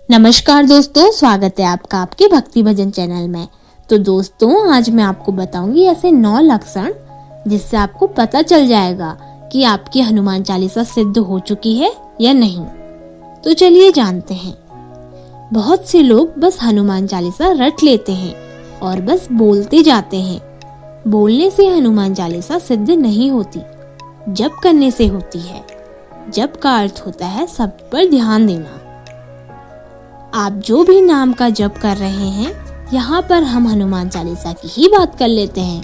नमस्कार दोस्तों, स्वागत है आपका आपके भक्ति भजन चैनल में। तो दोस्तों, आज मैं आपको बताऊंगी ऐसे 9 लक्षण जिससे आपको पता चल जाएगा कि आपकी हनुमान चालीसा सिद्ध हो चुकी है या नहीं। तो चलिए जानते हैं। बहुत से लोग बस हनुमान चालीसा रट लेते हैं और बस बोलते जाते हैं। बोलने से हनुमान चालीसा सिद्ध नहीं होती, जप करने से होती है। जप का अर्थ होता है सब पर ध्यान देना। आप जो भी नाम का जप कर रहे हैं, यहाँ पर हम हनुमान चालीसा की ही बात कर लेते हैं।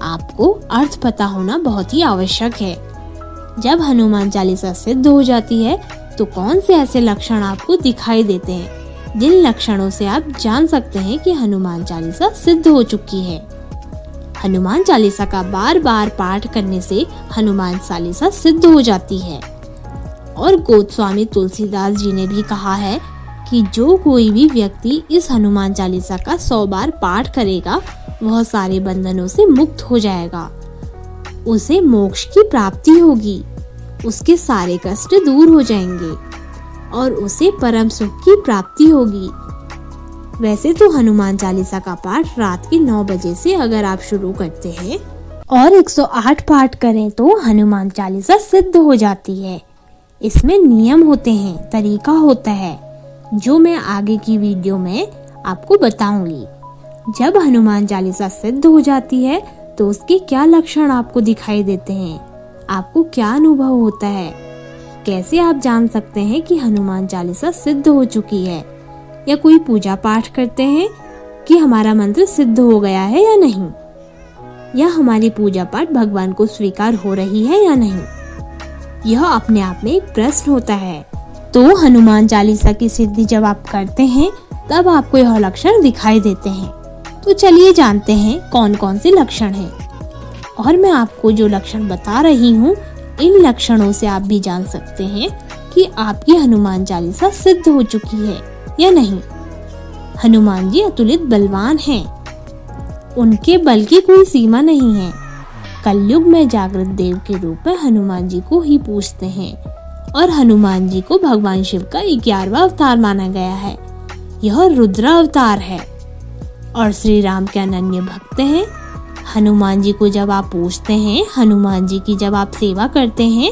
आपको अर्थ पता होना बहुत ही आवश्यक है। जब हनुमान चालीसा सिद्ध हो जाती है तो कौन से ऐसे लक्षण आपको दिखाई देते हैं जिन लक्षणों से आप जान सकते हैं कि हनुमान चालीसा सिद्ध हो चुकी है। हनुमान चालीसा का बार बार पाठ करने से हनुमान चालीसा सिद्ध हो जाती है। और गोस्वामी तुलसीदास जी ने भी कहा है कि जो कोई भी व्यक्ति इस हनुमान चालीसा का 100 बार पाठ करेगा वह सारे बंधनों से मुक्त हो जाएगा। उसे मोक्ष की प्राप्ति होगी, उसके सारे कष्ट दूर हो जाएंगे और उसे परम सुख की प्राप्ति होगी। वैसे तो हनुमान चालीसा का पाठ रात के 9 बजे से अगर आप शुरू करते हैं और 108 पाठ करें तो हनुमान चालीसा सिद्ध हो जाती है। इसमें नियम होते हैं, तरीका होता है, जो मैं आगे की वीडियो में आपको बताऊंगी। जब हनुमान चालीसा सिद्ध हो जाती है तो उसके क्या लक्षण आपको दिखाई देते हैं, आपको क्या अनुभव होता है, कैसे आप जान सकते हैं कि हनुमान चालीसा सिद्ध हो चुकी है, या कोई पूजा पाठ करते हैं कि हमारा मंत्र सिद्ध हो गया है या नहीं, या हमारी पूजा पाठ भगवान को स्वीकार हो रही है या नहीं। यह अपने आप में एक प्रश्न होता है। तो हनुमान चालीसा की सिद्धि जब आप करते हैं तब आपको यह लक्षण दिखाई देते हैं। तो चलिए जानते हैं कौन कौन से लक्षण हैं। और मैं आपको जो लक्षण बता रही हूँ, इन लक्षणों से आप भी जान सकते हैं कि आपकी हनुमान चालीसा सिद्ध हो चुकी है या नहीं। हनुमान जी अतुलित बलवान हैं, उनके बल की कोई सीमा नहीं है। कलयुग में जागृत देव के रूप में हनुमान जी को ही पूजते हैं और हनुमान जी को भगवान शिव का 11वां अवतार माना गया है। यह रुद्र अवतार है और श्री राम के अनन्य भक्त हैं। हनुमान जी को जब आप पूजते हैं, हनुमान जी की जब आप सेवा करते हैं,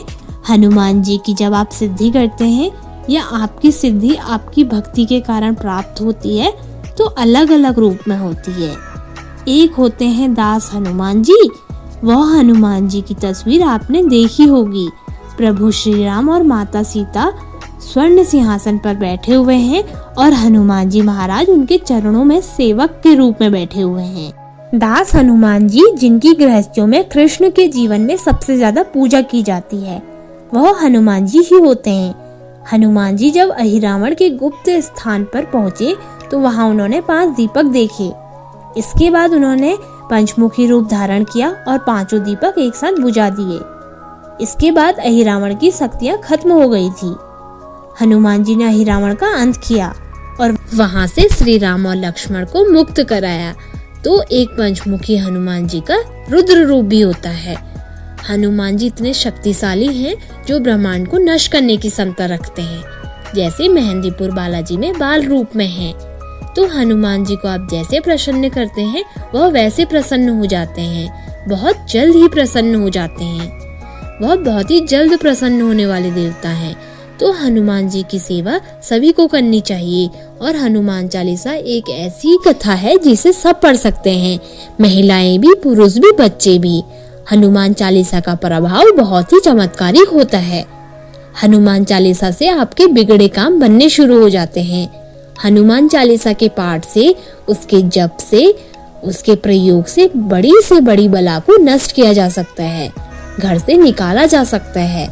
हनुमान जी की जब आप सिद्धि करते हैं या आपकी सिद्धि आपकी भक्ति के कारण प्राप्त होती है तो अलग अलग रूप में होती है। एक होते हैं दास हनुमान जी। वह हनुमान जी की तस्वीर आपने देखी होगी। प्रभु श्री राम और माता सीता स्वर्ण सिंहासन पर बैठे हुए हैं और हनुमान जी महाराज उनके चरणों में सेवक के रूप में बैठे हुए हैं। दास हनुमान जी, जिनकी गृहस्थियों में कृष्ण के जीवन में सबसे ज्यादा पूजा की जाती है, वह हनुमान जी ही होते हैं। हनुमान जी जब अहिरावण के गुप्त स्थान पर पहुँचे तो वहाँ उन्होंने 5 दीपक देखे। इसके बाद उन्होंने पंचमुखी रूप धारण किया और 5 दीपक एक साथ बुझा दिए। इसके बाद अहिरावण की शक्तियां खत्म हो गई थी। हनुमान जी ने अहिरावण का अंत किया और वहां से श्री राम और लक्ष्मण को मुक्त कराया। तो एक पंचमुखी हनुमान जी का रुद्र रूप भी होता है। हनुमान जी इतने शक्तिशाली हैं जो ब्रह्मांड को नष्ट करने की क्षमता रखते हैं। जैसे मेहंदीपुर बालाजी में बाल रूप में हैं। तो हनुमान जी को आप जैसे प्रसन्न करते हैं वह वैसे प्रसन्न हो जाते हैं, बहुत जल्द ही प्रसन्न हो जाते हैं। वह बहुत ही जल्द प्रसन्न होने वाले देवता हैं। तो हनुमान जी की सेवा सभी को करनी चाहिए। और हनुमान चालीसा एक ऐसी कथा है जिसे सब पढ़ सकते हैं, महिलाएं भी, पुरुष भी, बच्चे भी। हनुमान चालीसा का प्रभाव बहुत ही चमत्कारिक होता है। हनुमान चालीसा से आपके बिगड़े काम बनने शुरू हो जाते हैं। हनुमान चालीसा के पाठ से, उसके जप से, उसके प्रयोग से बड़ी बला को नष्ट किया जा सकता है, घर से निकाला जा सकता है।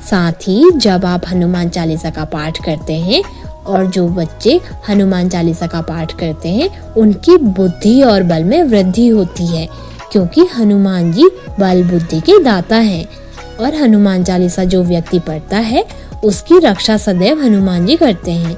साथ ही जब आप हनुमान चालीसा का पाठ करते हैं और जो बच्चे हनुमान चालीसा का पाठ करते हैं उनकी बुद्धि और बल में वृद्धि होती है, क्योंकि हनुमान जी बल बुद्धि के दाता हैं। और हनुमान चालीसा जो व्यक्ति पढ़ता है उसकी रक्षा सदैव हनुमान जी करते हैं।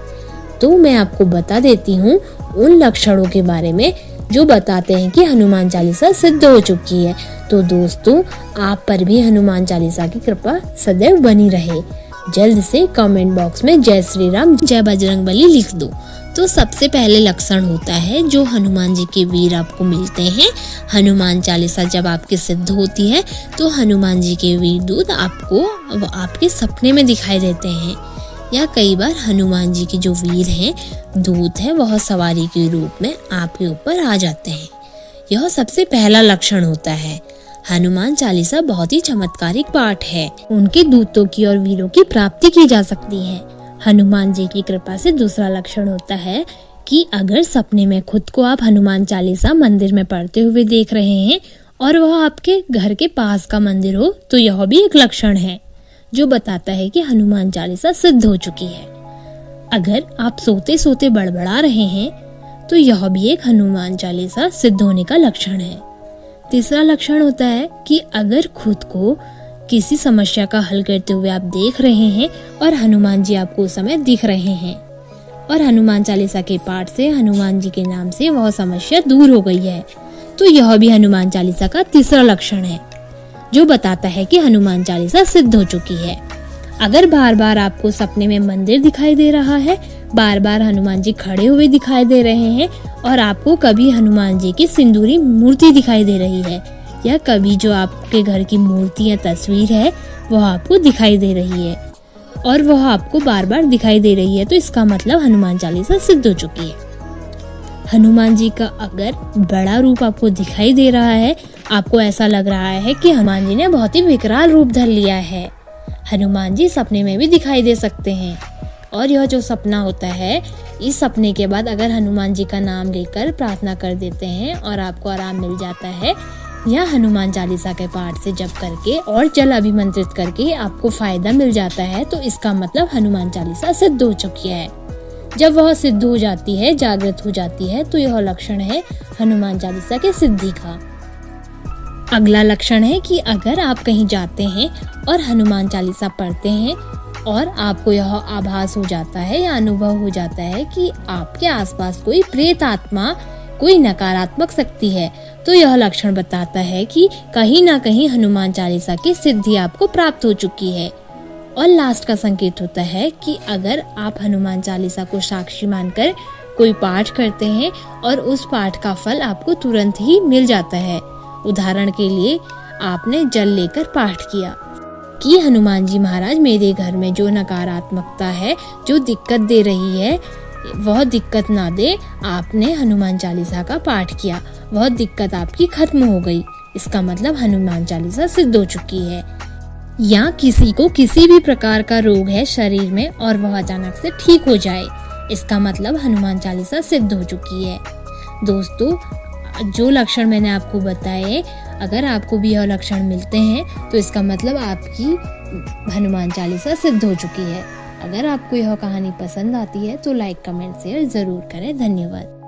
तो मैं आपको बता देती हूँ उन लक्षणों के बारे में जो बताते हैं कि हनुमान चालीसा सिद्ध हो चुकी है। तो दोस्तों, आप पर भी हनुमान चालीसा की कृपा सदैव बनी रहे। जल्द से कमेंट बॉक्स में जय श्री राम जय बजरंगबली लिख दो। तो सबसे पहले लक्षण होता है जो हनुमान जी के वीर आपको मिलते हैं। हनुमान चालीसा जब आपकी सिद्ध होती है तो हनुमान जी के वीर दूत आपको आपके सपने में दिखाई देते हैं, या कई बार हनुमान जी के जो वीर हैं दूत हैं वह सवारी के रूप में आपके ऊपर आ जाते हैं। यह सबसे पहला लक्षण होता है। हनुमान चालीसा बहुत ही चमत्कारिक पाठ है। उनके दूतों की और वीरों की प्राप्ति की जा सकती है हनुमान जी की कृपा से। दूसरा लक्षण होता है कि अगर सपने में खुद को आप हनुमान चालीसा मंदिर में पढ़ते हुए देख रहे हैं और वह आपके घर के पास का मंदिर हो तो यह भी एक लक्षण है जो बताता है कि हनुमान चालीसा सिद्ध हो चुकी है। अगर आप सोते सोते बड़बड़ा रहे हैं तो यह भी एक हनुमान चालीसा सिद्ध होने का लक्षण है। तीसरा लक्षण होता है कि अगर खुद को किसी समस्या का हल करते हुए आप देख रहे हैं और हनुमान जी आपको उस समय दिख रहे हैं और हनुमान चालीसा के पाठ से हनुमान जी के नाम से वह समस्या दूर हो गई है, तो यह भी हनुमान चालीसा का तीसरा लक्षण है जो बताता है कि हनुमान चालीसा सिद्ध हो चुकी है। अगर बार बार आपको सपने में मंदिर दिखाई दे रहा है, बार बार हनुमान जी खड़े हुए दिखाई दे रहे हैं और आपको कभी हनुमान जी की सिंदूरी मूर्ति दिखाई दे रही है, या कभी जो आपके घर की मूर्ति या तस्वीर है वह आपको दिखाई दे रही है और वह आपको बार बार दिखाई दे रही है, तो इसका मतलब हनुमान चालीसा सिद्ध हो चुकी है। हनुमान जी का अगर बड़ा रूप आपको दिखाई दे रहा है, आपको ऐसा लग रहा है कि हनुमान जी ने बहुत ही विकराल रूप धर लिया है। हनुमान जी सपने में भी दिखाई दे सकते हैं और यह जो सपना होता है, इस सपने के बाद अगर हनुमान जी का नाम लेकर प्रार्थना कर देते हैं और आपको आराम मिल जाता है, या हनुमान चालीसा के पाठ से जप करके और जल अभिमंत्रित करके आपको फायदा मिल जाता है, तो इसका मतलब हनुमान चालीसा सिद्ध हो चुकी है। जब वह सिद्ध हो जाती है, जागृत हो जाती है, तो यह लक्षण है हनुमान चालीसा के सिद्धि का। अगला लक्षण है कि अगर आप कहीं जाते हैं और हनुमान चालीसा पढ़ते हैं और आपको यह आभास हो जाता है या अनुभव हो जाता है कि आपके आसपास कोई प्रेत आत्मा, कोई नकारात्मक शक्ति है, तो यह लक्षण बताता है कि कहीं ना कहीं हनुमान चालीसा की सिद्धि आपको प्राप्त हो चुकी है। और लास्ट का संकेत होता है कि अगर आप हनुमान चालीसा को साक्षी मानकर कोई पाठ करते हैं और उस पाठ का फल आपको तुरंत ही मिल जाता है। उदाहरण के लिए आपने जल लेकर पाठ किया कि हनुमान जी महाराज मेरे घर में जो नकारात्मकता है, जो दिक्कत दे रही है, वह दिक्कत ना दे। आपने हनुमान चालीसा का पाठ किया, वह दिक्कत आपकी खत्म हो गई, इसका मतलब हनुमान चालीसा सिद्ध हो चुकी है। या किसी को किसी भी प्रकार का रोग है शरीर में और वह अचानक से ठीक हो जाए, इसका मतलब हनुमान चालीसा सिद्ध हो चुकी है। दोस्तों, जो लक्षण मैंने आपको बताए, अगर आपको भी यह लक्षण मिलते हैं तो इसका मतलब आपकी हनुमान चालीसा सिद्ध हो चुकी है। अगर आपको यह कहानी पसंद आती है तो लाइक, कमेंट, शेयर जरूर करें। धन्यवाद।